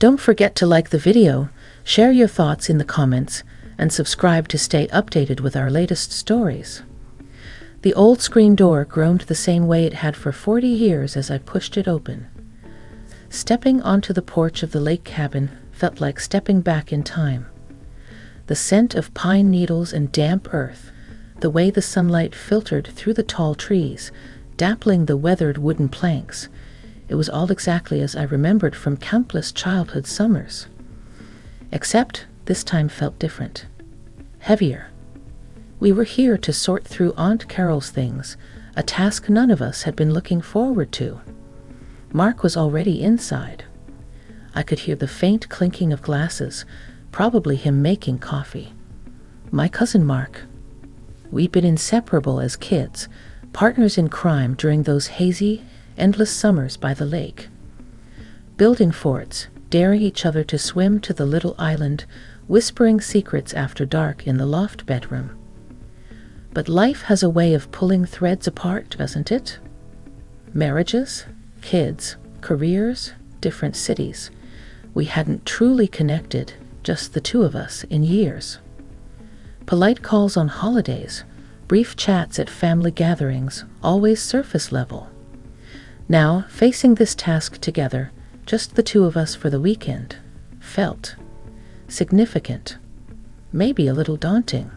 Don't forget to like the video, share your thoughts in the comments, and subscribe to stay updated with our latest stories. The old screen door groaned the same way it had for 40 years as I pushed it open. Stepping onto the porch of the lake cabin felt like stepping back in time. The scent of pine needles and damp earth, the way the sunlight filtered through the tall trees, dappling the weathered wooden planks, it was all exactly as I remembered from countless childhood summers. Except this time felt different. Heavier. We were here to sort through Aunt Carol's things, a task none of us had been looking forward to. Mark was already inside. I could hear the faint clinking of glasses, probably him making coffee. My cousin Mark. We'd been inseparable as kids, partners in crime during those hazy, endless summers by the lake. Building forts, daring each other to swim to the little island, whispering secrets after dark in the loft bedroom. But life has a way of pulling threads apart, doesn't it? Marriages, kids, careers, different cities. We hadn't truly connected, just the two of us, in years. Polite calls on holidays, brief chats at family gatherings, always surface level. Now, facing this task together, just the two of us for the weekend, felt significant, maybe a little daunting.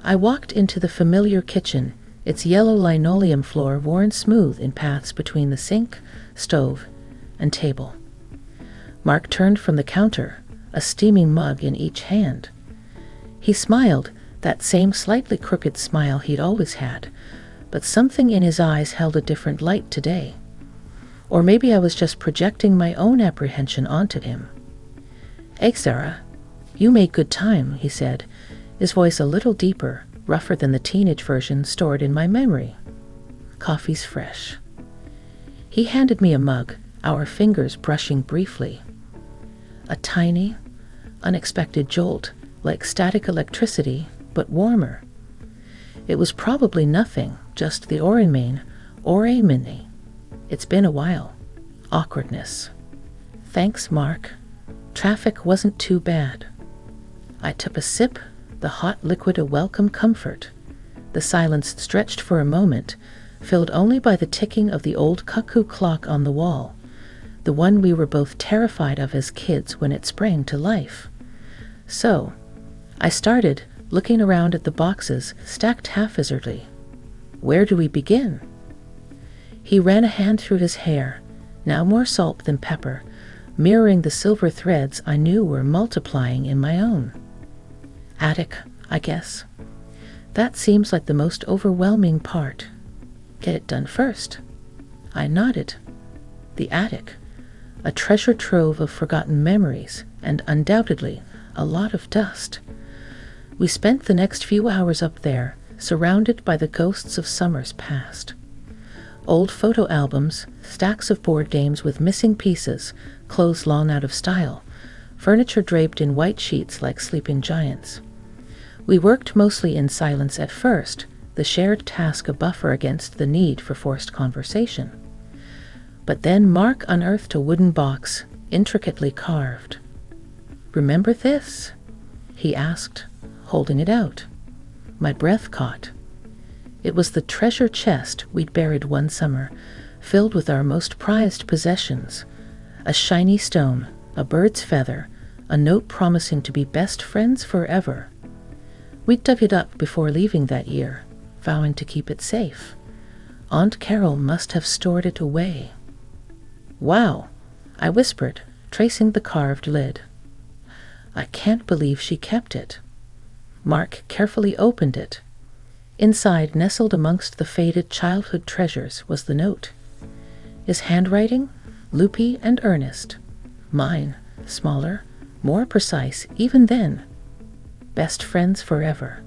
I walked into the familiar kitchen, its yellow linoleum floor worn smooth in paths between the sink, stove, and table. Mark turned from the counter, a steaming mug in each hand. He smiled, that same slightly crooked smile he'd always had, but something in his eyes held a different light today. Or maybe I was just projecting my own apprehension onto him. "Hey, Sarah, you made good time," he said, his voice a little deeper, rougher than the teenage version stored in my memory. "Coffee's fresh." He handed me a mug, our fingers brushing briefly. A tiny, unexpected jolt, like static electricity, but warmer. It was probably nothing, just the Oranmane, Oramini. It's been a while. Awkwardness. "Thanks, Mark. Traffic wasn't too bad." I took a sip, the hot liquid a welcome comfort. The silence stretched for a moment, filled only by the ticking of the old cuckoo clock on the wall, the one we were both terrified of as kids when it sprang to life. So, I started, looking around at the boxes stacked haphazardly. Where do we begin? He ran a hand through his hair, now more salt than pepper, mirroring the silver threads I knew were multiplying in my own. Attic, I guess. That seems like the most overwhelming part. Get it done first. I nodded. The attic. A treasure trove of forgotten memories, and undoubtedly a lot of dust. We spent the next few hours up there, surrounded by the ghosts of summers past. Old photo albums, stacks of board games with missing pieces, clothes long out of style, furniture draped in white sheets like sleeping giants. We worked mostly in silence at first, the shared task a buffer against the need for forced conversation. But then Mark unearthed a wooden box, intricately carved. "Remember this?" he asked, holding it out. My breath caught. It was the treasure chest we'd buried one summer, filled with our most prized possessions. A shiny stone, a bird's feather, a note promising to be best friends forever. We'd dug it up before leaving that year, vowing to keep it safe. Aunt Carol must have stored it away. "Wow," I whispered, tracing the carved lid. "I can't believe she kept it." Mark carefully opened it. Inside, nestled amongst the faded childhood treasures, was the note. His handwriting, loopy and earnest. Mine, smaller, more precise even then. Best friends forever.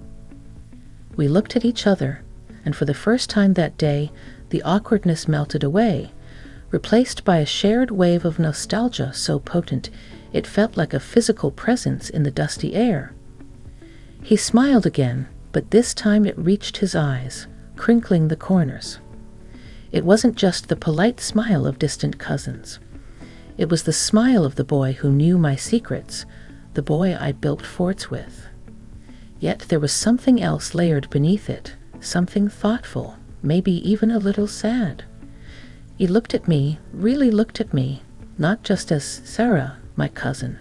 We looked at each other, and for the first time that day, the awkwardness melted away, replaced by a shared wave of nostalgia so potent it felt like a physical presence in the dusty air. He smiled again, but this time it reached his eyes, crinkling the corners. It wasn't just the polite smile of distant cousins. It was the smile of the boy who knew my secrets, the boy I'd built forts with. Yet there was something else layered beneath it, something thoughtful, maybe even a little sad. He looked at me, really looked at me, not just as Sarah, my cousin,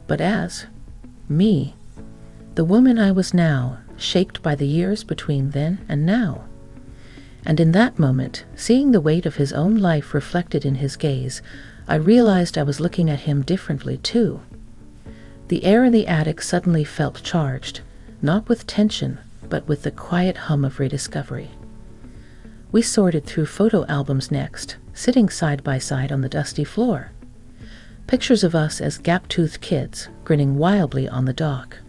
but as me, the woman I was now, shaped by the years between then and now. And in that moment, seeing the weight of his own life reflected in his gaze, I realized I was looking at him differently too. The air in the attic suddenly felt charged, not with tension, but with the quiet hum of rediscovery. We sorted through photo albums next, sitting side by side on the dusty floor. Pictures of us as gap-toothed kids, grinning wildly on the dock.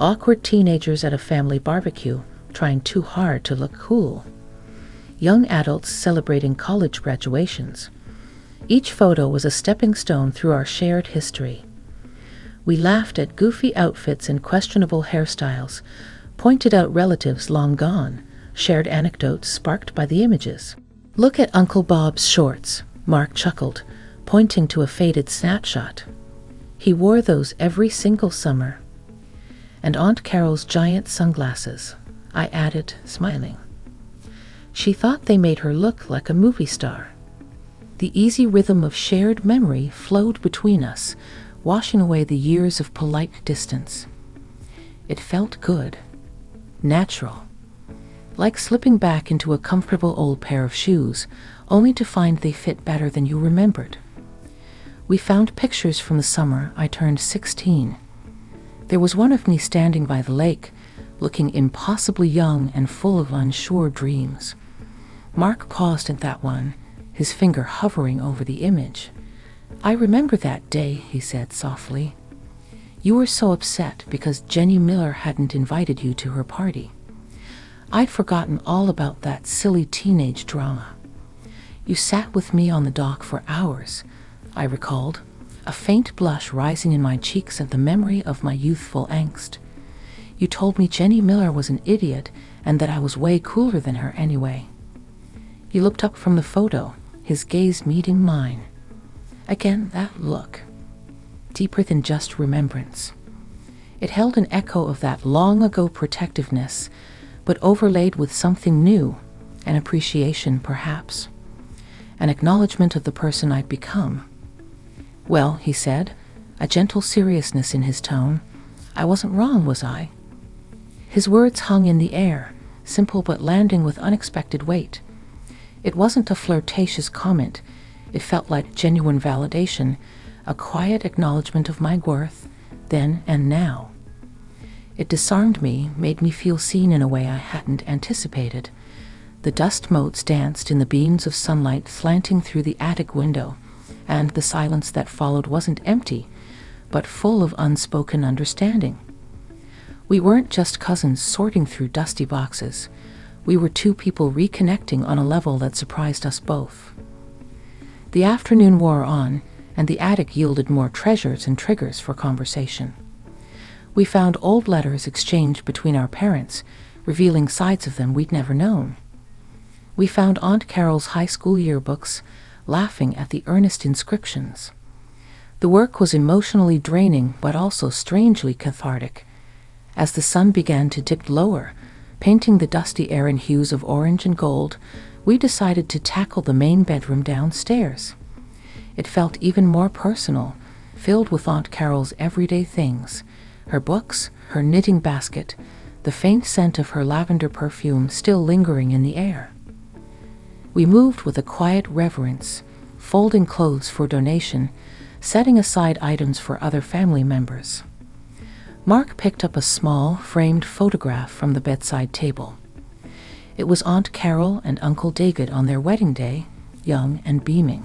Awkward teenagers at a family barbecue, trying too hard to look cool. Young adults celebrating college graduations. Each photo was a stepping stone through our shared history. We laughed at goofy outfits and questionable hairstyles, pointed out relatives long gone, shared anecdotes sparked by the images. "Look at Uncle Bob's shorts," Mark chuckled, pointing to a faded snapshot. "He wore those every single summer." "And Aunt Carol's giant sunglasses," I added, smiling. She thought they made her look like a movie star. The easy rhythm of shared memory flowed between us, washing away the years of polite distance. It felt good, natural, like slipping back into a comfortable old pair of shoes, only to find they fit better than you remembered. We found pictures from the summer I turned 16. There was one of me standing by the lake, looking impossibly young and full of unsure dreams. Mark paused at that one, his finger hovering over the image. "I remember that day," he said softly. "You were so upset because Jenny Miller hadn't invited you to her party. I'd forgotten all about that silly teenage drama. You sat with me on the dock for hours," I recalled, a faint blush rising in my cheeks at the memory of my youthful angst. "You told me Jenny Miller was an idiot and that I was way cooler than her anyway." He looked up from the photo, his gaze meeting mine. Again, that look, deeper than just remembrance. It held an echo of that long-ago protectiveness, but overlaid with something new, an appreciation perhaps, an acknowledgement of the person I'd become. "Well," he said, a gentle seriousness in his tone, "I wasn't wrong, was I?" His words hung in the air, simple but landing with unexpected weight. It wasn't a flirtatious comment. It felt like genuine validation, a quiet acknowledgement of my worth, then and now. It disarmed me, made me feel seen in a way I hadn't anticipated. The dust motes danced in the beams of sunlight slanting through the attic window, and the silence that followed wasn't empty, but full of unspoken understanding. We weren't just cousins sorting through dusty boxes. We were two people reconnecting on a level that surprised us both. The afternoon wore on, and the attic yielded more treasures and triggers for conversation. We found old letters exchanged between our parents, revealing sides of them we'd never known. We found Aunt Carol's high school yearbooks, laughing at the earnest inscriptions. The work was emotionally draining, but also strangely cathartic. As the sun began to dip lower, painting the dusty air in hues of orange and gold, we decided to tackle the main bedroom downstairs. It felt even more personal, filled with Aunt Carol's everyday things, her books, her knitting basket, the faint scent of her lavender perfume still lingering in the air. We moved with a quiet reverence, folding clothes for donation, setting aside items for other family members. Mark picked up a small, framed photograph from the bedside table. It was Aunt Carol and Uncle David on their wedding day, young and beaming.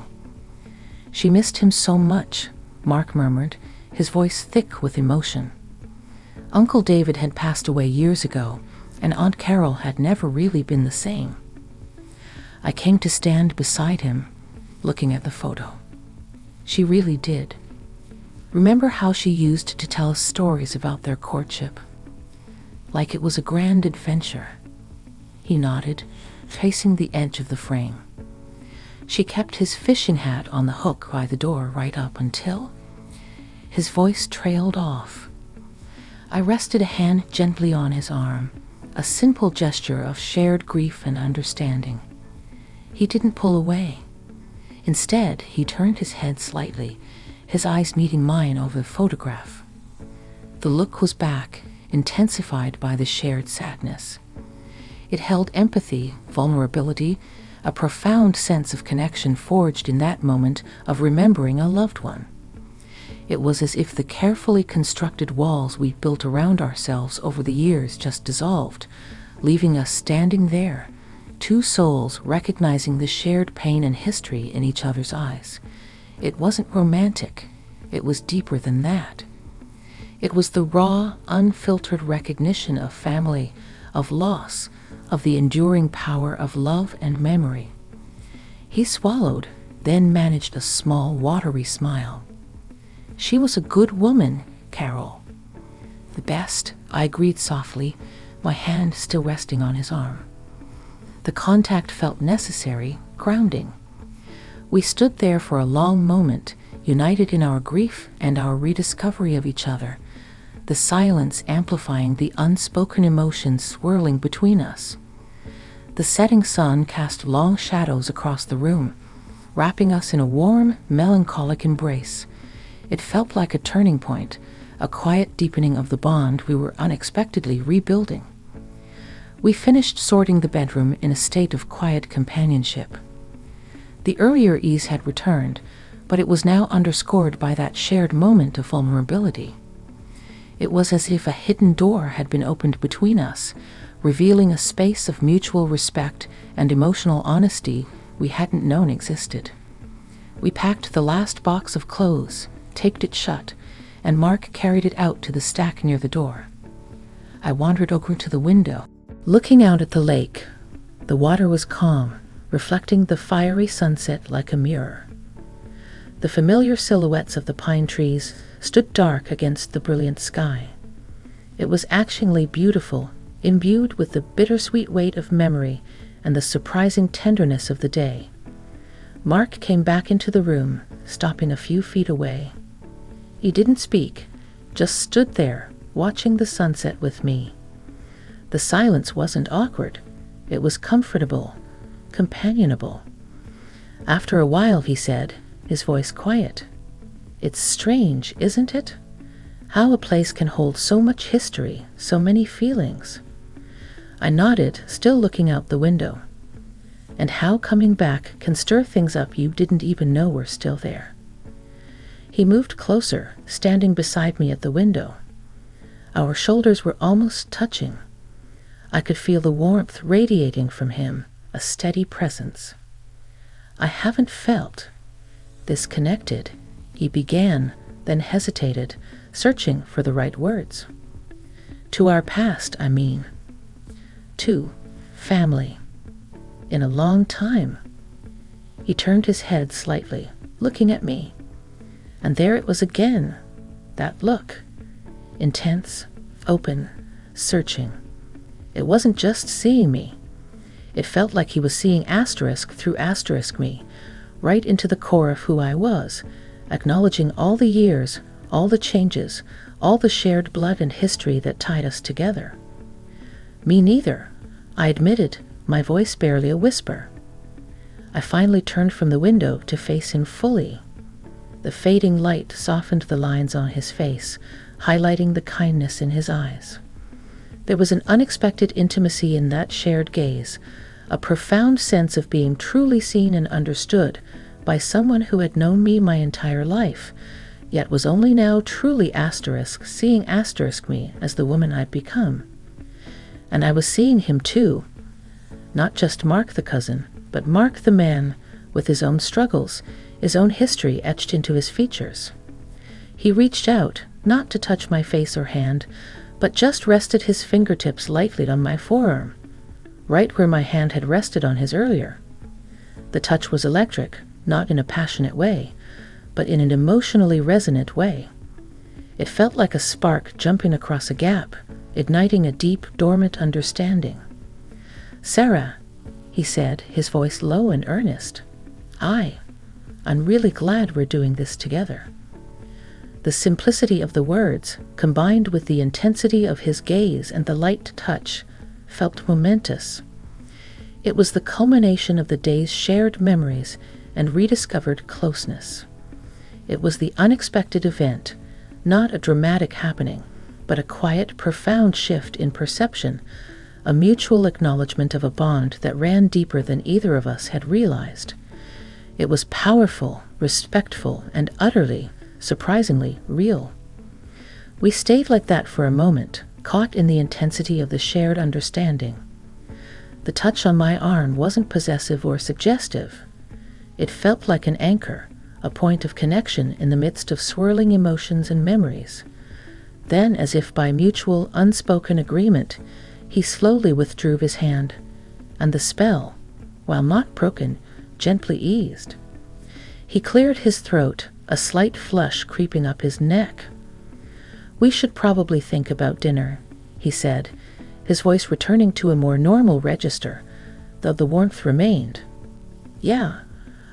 "She missed him so much," Mark murmured, his voice thick with emotion. Uncle David had passed away years ago, and Aunt Carol had never really been the same. I came to stand beside him, looking at the photo. She really did. Remember how she used to tell us stories about their courtship? Like it was a grand adventure. He nodded, tracing the edge of the frame. She kept his fishing hat on the hook by the door right up until... His voice trailed off. I rested a hand gently on his arm, a simple gesture of shared grief and understanding. He didn't pull away. Instead, he turned his head slightly, his eyes meeting mine over the photograph. The look was back, intensified by the shared sadness. It held empathy, vulnerability, a profound sense of connection forged in that moment of remembering a loved one. It was as if the carefully constructed walls we built around ourselves over the years just dissolved, leaving us standing there, two souls recognizing the shared pain and history in each other's eyes. It wasn't romantic. It was deeper than that. It was the raw, unfiltered recognition of family, of loss, of the enduring power of love and memory. He swallowed, then managed a small, watery smile. She was a good woman, Carol. The best, I agreed softly, my hand still resting on his arm. The contact felt necessary, grounding. We stood there for a long moment, united in our grief and our rediscovery of each other, the silence amplifying the unspoken emotions swirling between us. The setting sun cast long shadows across the room, wrapping us in a warm, melancholic embrace. It felt like a turning point, a quiet deepening of the bond we were unexpectedly rebuilding. We finished sorting the bedroom in a state of quiet companionship. The earlier ease had returned, but it was now underscored by that shared moment of vulnerability. It was as if a hidden door had been opened between us, revealing a space of mutual respect and emotional honesty we hadn't known existed. We packed the last box of clothes, taped it shut, and Mark carried it out to the stack near the door. I wandered over to the window, looking out at the lake. The water was calm, reflecting the fiery sunset like a mirror. The familiar silhouettes of the pine trees stood dark against the brilliant sky. It was actually beautiful, imbued with the bittersweet weight of memory and the surprising tenderness of the day. Mark came back into the room, stopping a few feet away. He didn't speak, just stood there, watching the sunset with me. The silence wasn't awkward. It was comfortable, companionable. After a while, he said, his voice quiet, "It's strange, isn't it? How a place can hold so much history, so many feelings." I nodded, still looking out the window. "And how coming back can stir things up you didn't even know were still there." He moved closer, standing beside me at the window. Our shoulders were almost touching. I could feel the warmth radiating from him, a steady presence. "I haven't felt this connected," he began, then hesitated, searching for the right words. "To our past, I mean. To family. In a long time." He turned his head slightly, looking at me. And there it was again, that look. Intense, open, searching. It wasn't just seeing me. It felt like he was seeing asterisk through asterisk me, right into the core of who I was, acknowledging all the years, all the changes, all the shared blood and history that tied us together. "Me neither," I admitted, my voice barely a whisper. I finally turned from the window to face him fully. The fading light softened the lines on his face, highlighting the kindness in his eyes. There was an unexpected intimacy in that shared gaze, a profound sense of being truly seen and understood by someone who had known me my entire life, yet was only now truly seeing me as the woman I'd become. And I was seeing him too, not just Mark the cousin, but Mark the man, with his own struggles, his own history etched into his features. He reached out, not to touch my face or hand, but just rested his fingertips lightly on my forearm, right where my hand had rested on his earlier. The touch was electric, not in a passionate way, but in an emotionally resonant way. It felt like a spark jumping across a gap, igniting a deep, dormant understanding. "Sarah," he said, his voice low and earnest, I'm really glad we're doing this together." The simplicity of the words, combined with the intensity of his gaze and the light touch, felt momentous. It was the culmination of the day's shared memories and rediscovered closeness. It was the unexpected event, not a dramatic happening, but a quiet, profound shift in perception, a mutual acknowledgement of a bond that ran deeper than either of us had realized. It was powerful, respectful, and utterly, surprisingly, real. We stayed like that for a moment, caught in the intensity of the shared understanding. The touch on my arm wasn't possessive or suggestive. It felt like an anchor, a point of connection in the midst of swirling emotions and memories. Then, as if by mutual, unspoken agreement, he slowly withdrew his hand, and the spell, while not broken, gently eased. He cleared his throat, a slight flush creeping up his neck. "We should probably think about dinner," he said, his voice returning to a more normal register, though the warmth remained. "Yeah,"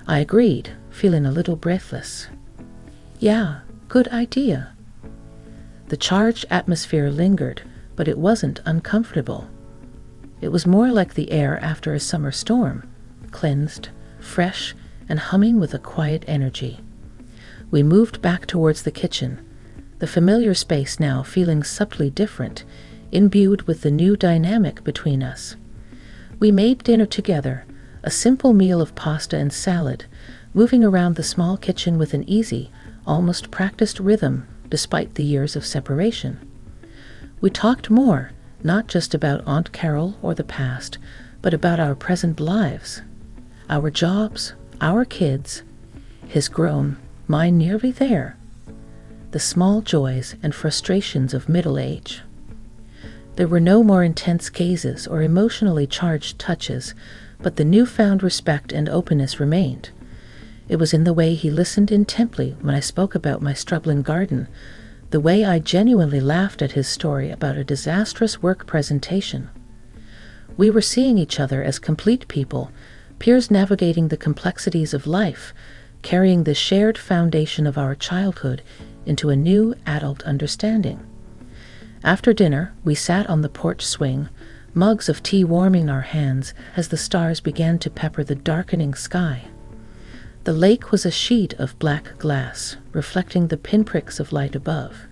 I agreed, feeling a little breathless. "Yeah, good idea." The charged atmosphere lingered, but it wasn't uncomfortable. It was more like the air after a summer storm, cleansed, fresh, and humming with a quiet energy. We moved back towards the kitchen, the familiar space now feeling subtly different, imbued with the new dynamic between us. We made dinner together, a simple meal of pasta and salad, moving around the small kitchen with an easy, almost practiced rhythm despite the years of separation. We talked more, not just about Aunt Carol or the past, but about our present lives, our jobs, our kids, his grown, mine nearly there, the small joys and frustrations of middle age. There were no more intense gazes or emotionally charged touches, but the newfound respect and openness remained. It was in the way he listened intently when I spoke about my struggling garden, the way I genuinely laughed at his story about a disastrous work presentation. We were seeing each other as complete people, peers navigating the complexities of life, carrying the shared foundation of our childhood into a new adult understanding. After dinner, we sat on the porch swing, mugs of tea warming our hands as the stars began to pepper the darkening sky. The lake was a sheet of black glass, reflecting the pinpricks of light above.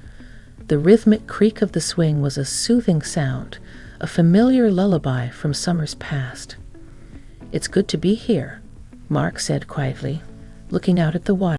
The rhythmic creak of the swing was a soothing sound, a familiar lullaby from summers past. "It's good to be here," Mark said quietly, looking out at the water.